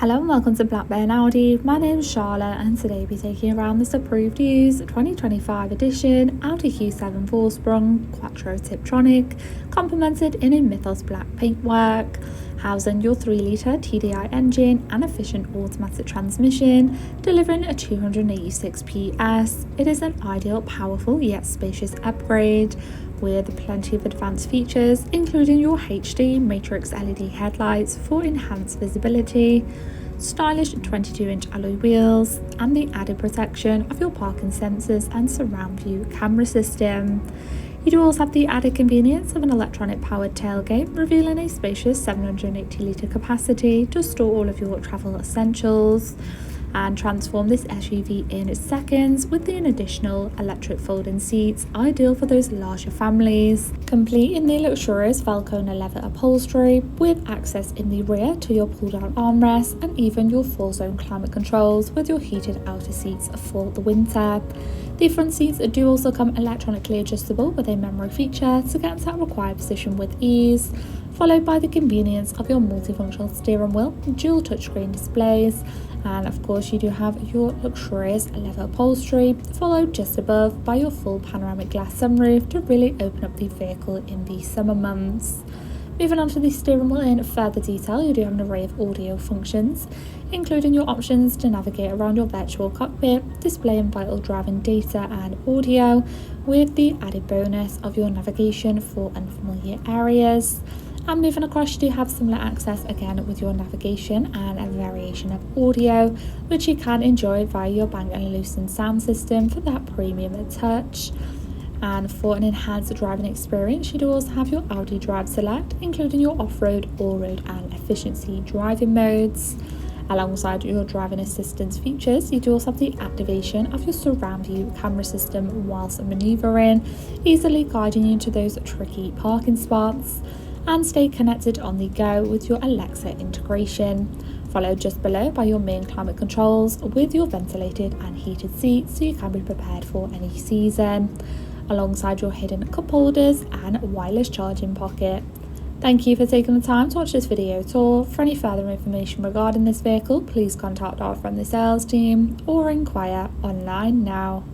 Hello and welcome to Blackburn Audi. My name is Charlotte and today we'll be taking around this approved used 2025 edition Audi Q7 Vorsprung quattro tiptronic, complemented in a Mythos black paintwork, housing your 3-litre TDI engine and efficient automatic transmission, delivering a 286 PS. It is an ideal, powerful yet spacious upgrade with plenty of advanced features, including your HD matrix LED headlights for enhanced visibility, stylish 22-inch alloy wheels, and the added protection of your parking sensors and surround view camera system. You do also have the added convenience of an electronic powered tailgate, revealing a spacious 780-litre capacity to store all of your travel essentials, and transform this SUV in seconds with the additional electric folding seats, ideal for those larger families, complete in the luxurious Velcro leather upholstery with access in the rear to your pull down armrest and even your 4-zone climate controls with your heated outer seats for the winter. The front seats do also come electronically adjustable with a memory feature to get into that required position with ease, followed by the convenience of your multifunctional steering wheel, dual touchscreen displays, and of course you do have your luxurious leather upholstery, followed just above by your full panoramic glass sunroof to really open up the vehicle in the summer months. Moving on to the steering wheel in further detail, you do have an array of audio functions, including your options to navigate around your virtual cockpit, displaying vital driving data and audio, with the added bonus of your navigation for unfamiliar areas. And moving across, you do have similar access again with your navigation and a variation of audio, which you can enjoy via your Bang & Olufsen sound system for that premium touch. And for an enhanced driving experience, you do also have your Audi Drive Select, including your off-road, all-road and efficiency driving modes. Alongside your driving assistance features, you do also have the activation of your surround view camera system whilst manoeuvring, easily guiding you to those tricky parking spots, and stay connected on the go with your Alexa integration, followed just below by your main climate controls with your ventilated and heated seats so you can be prepared for any season, alongside your hidden cup holders and wireless charging pocket. Thank you for taking the time to watch this video tour. For any further information regarding this vehicle, please contact our friendly sales team or inquire online now.